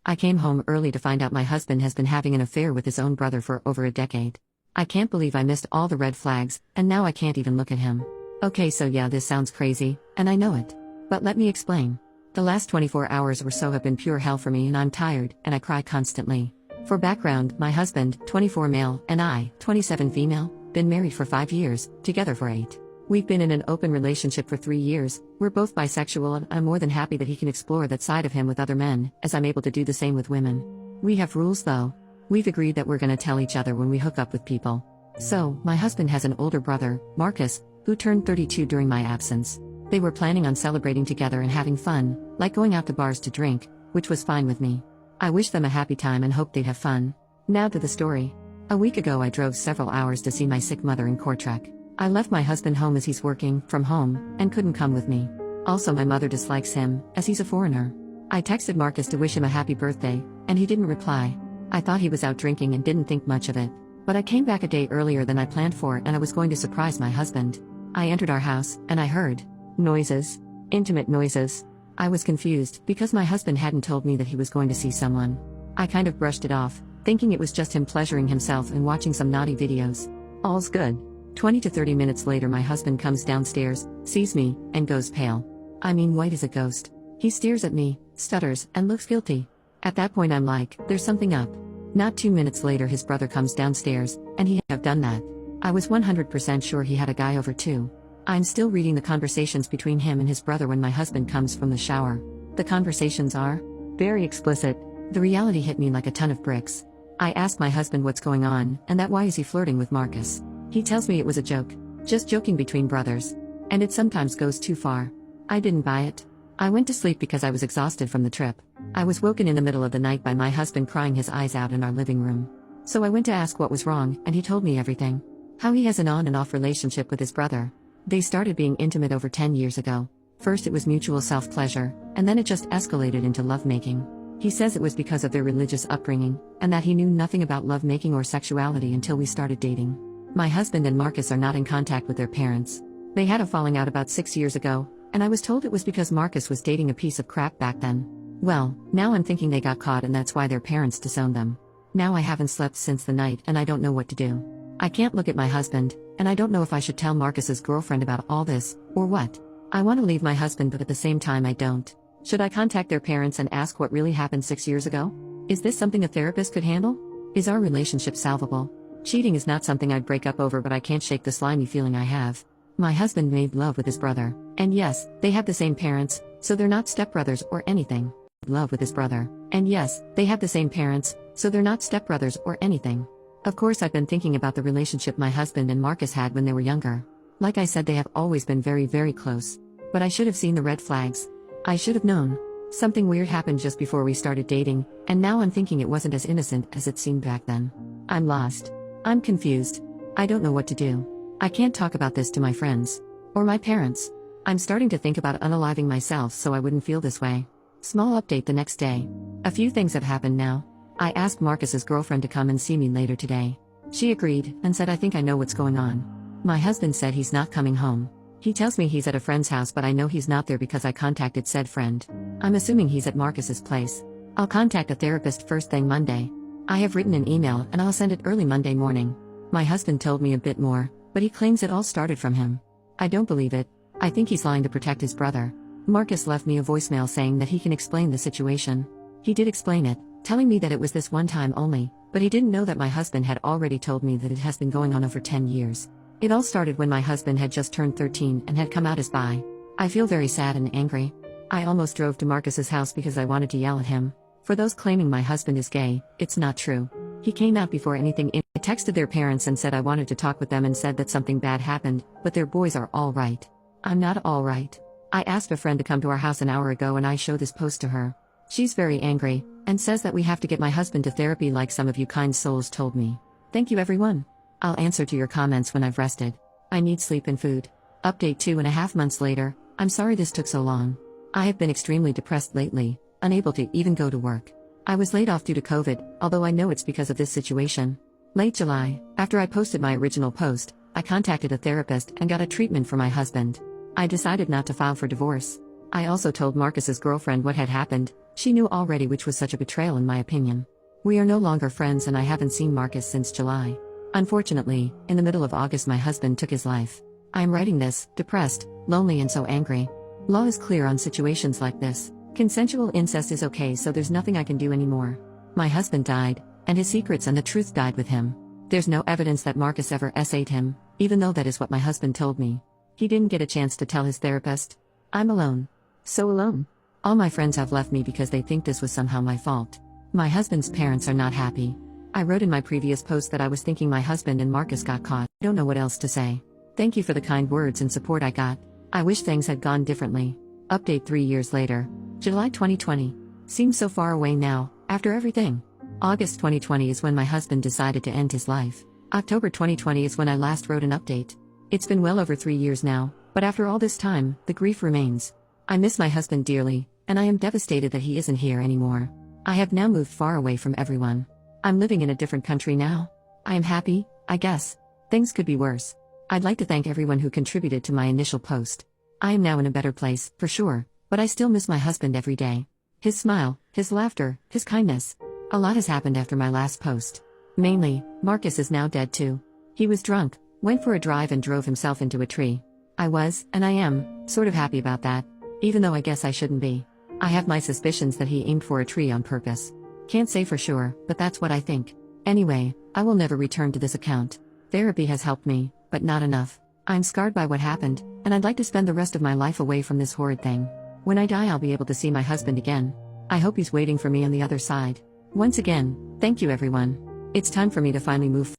I came home early to find out my husband has been having an affair with his own brother for over a decade. I can't believe I missed all the red flags, and now I can't even look at him. Okay, so yeah, this sounds crazy, and I know it. But let me explain. The last 24 hours or so have been pure hell for me, and I'm tired, and I cry constantly. For background, my husband, 24 male, and I, 27 female, been married for 5 years, together for 8. We've been in an open relationship for 3 years, we're both bisexual, and I'm more than happy that he can explore that side of him with other men, as I'm able to do the same with women. We have rules though. We've agreed that we're gonna tell each other when we hook up with people. So, my husband has an older brother, Marcus, who turned 32 during my absence. They were planning on celebrating together and having fun, like going out to bars to drink, which was fine with me. I wish them a happy time and hope they'd have fun. Now to the story. A week ago I drove several hours to see my sick mother in Kortrijk. I left my husband home as he's working from home, and couldn't come with me. Also my mother dislikes him, as he's a foreigner. I texted Marcus to wish him a happy birthday, and he didn't reply. I thought he was out drinking and didn't think much of it. But I came back a day earlier than I planned for, and I was going to surprise my husband. I entered our house, and I heard noises. Intimate noises. I was confused, because my husband hadn't told me that he was going to see someone. I kind of brushed it off, thinking it was just him pleasuring himself and watching some naughty videos. All's good. 20 to 30 minutes later my husband comes downstairs, sees me, and goes pale. I mean white as a ghost. He stares at me, stutters, and looks guilty. At that point I'm like, there's something up. Not 2 minutes later his brother comes downstairs, and he have done that. I was 100% sure he had a guy over too. I'm still reading the conversations between him and his brother when my husband comes from the shower. The conversations are very explicit. The reality hit me like a ton of bricks. I asked my husband what's going on, and that why is he flirting with Marcus. He tells me it was a joke. Just joking between brothers. And it sometimes goes too far. I didn't buy it. I went to sleep because I was exhausted from the trip. I was woken in the middle of the night by my husband crying his eyes out in our living room. So I went to ask what was wrong, and he told me everything. How he has an on and off relationship with his brother. They started being intimate over 10 years ago. First it was mutual self-pleasure, and then it just escalated into lovemaking. He says it was because of their religious upbringing, and that he knew nothing about lovemaking or sexuality until we started dating. My husband and Marcus are not in contact with their parents. They had a falling out about 6 years ago, and I was told it was because Marcus was dating a piece of crap back then. Well, now I'm thinking they got caught and that's why their parents disowned them. Now I haven't slept since the night and I don't know what to do. I can't look at my husband, and I don't know if I should tell Marcus's girlfriend about all this, or what. I want to leave my husband but at the same time I don't. Should I contact their parents and ask what really happened 6 years ago? Is this something a therapist could handle? Is our relationship salvable? Cheating is not something I'd break up over, but I can't shake the slimy feeling I have. My husband made love with his brother, and yes, they have the same parents, so they're not stepbrothers or anything. Love with his brother, and yes, they have the same parents, so they're not stepbrothers or anything. Of course I've been thinking about the relationship my husband and Marcus had when they were younger. Like I said, they have always been very, very close. But I should have seen the red flags. I should have known. Something weird happened just before we started dating, and now I'm thinking it wasn't as innocent as it seemed back then. I'm lost. I'm confused. I don't know what to do. I can't talk about this to my friends. Or my parents. I'm starting to think about unaliving myself so I wouldn't feel this way. Small update the next day. A few things have happened now. I asked Marcus's girlfriend to come and see me later today. She agreed, and said I think I know what's going on. My husband said he's not coming home. He tells me he's at a friend's house, but I know he's not there because I contacted said friend. I'm assuming he's at Marcus's place. I'll contact a therapist first thing Monday. I have written an email and I'll send it early Monday morning. My husband told me a bit more, but he claims it all started from him. I don't believe it. I think he's lying to protect his brother. Marcus left me a voicemail saying that he can explain the situation. He did explain it, telling me that it was this one time only, but he didn't know that my husband had already told me that it has been going on over 10 years. It all started when my husband had just turned 13 and had come out as bi. I feel very sad and angry. I almost drove to Marcus's house because I wanted to yell at him. For those claiming my husband is gay, it's not true. He came out before anything. I texted their parents and said I wanted to talk with them and said that something bad happened, but their boys are all right. I'm not all right. I asked a friend to come to our house an hour ago and I show this post to her. She's very angry, and says that we have to get my husband to therapy like some of you kind souls told me. Thank you everyone. I'll answer to your comments when I've rested. I need sleep and food. Update 2.5 months later. I'm sorry this took so long. I have been extremely depressed lately, unable to even go to work. I was laid off due to COVID, although I know it's because of this situation. Late July, after I posted my original post, I contacted a therapist and got a treatment for my husband. I decided not to file for divorce. I also told Marcus's girlfriend what had happened, She knew already, which was such a betrayal in my opinion. We are no longer friends and I haven't seen Marcus since July. Unfortunately, in the middle of August my husband took his life. I am writing this, depressed, lonely and so angry. Law is clear on situations like this. Consensual incest is okay, so there's nothing I can do anymore. My husband died, and his secrets and the truth died with him. There's no evidence that Marcus ever SA'd him, even though that is what my husband told me. He didn't get a chance to tell his therapist. I'm alone. So alone. All my friends have left me because they think this was somehow my fault. My husband's parents are not happy. I wrote in my previous post that I was thinking my husband and Marcus got caught. I don't know what else to say. Thank you for the kind words and support I got. I wish things had gone differently. Update 3 years later. July 2020. Seems so far away now, after everything. August 2020 is when my husband decided to end his life. October 2020 is when I last wrote an update. It's been well over 3 years now, but after all this time, the grief remains. I miss my husband dearly, and I am devastated that he isn't here anymore. I have now moved far away from everyone. I'm living in a different country now. I am happy, I guess. Things could be worse. I'd like to thank everyone who contributed to my initial post. I am now in a better place, for sure, but I still miss my husband every day. His smile, his laughter, his kindness. A lot has happened after my last post. Mainly, Marcus is now dead too. He was drunk, went for a drive and drove himself into a tree. I was, and I am, sort of happy about that. Even though I guess I shouldn't be. I have my suspicions that he aimed for a tree on purpose. Can't say for sure, but that's what I think. Anyway, I will never return to this account. Therapy has helped me, but not enough. I'm scarred by what happened, and I'd like to spend the rest of my life away from this horrid thing. When I die I'll be able to see my husband again. I hope he's waiting for me on the other side. Once again, thank you everyone. It's time for me to finally move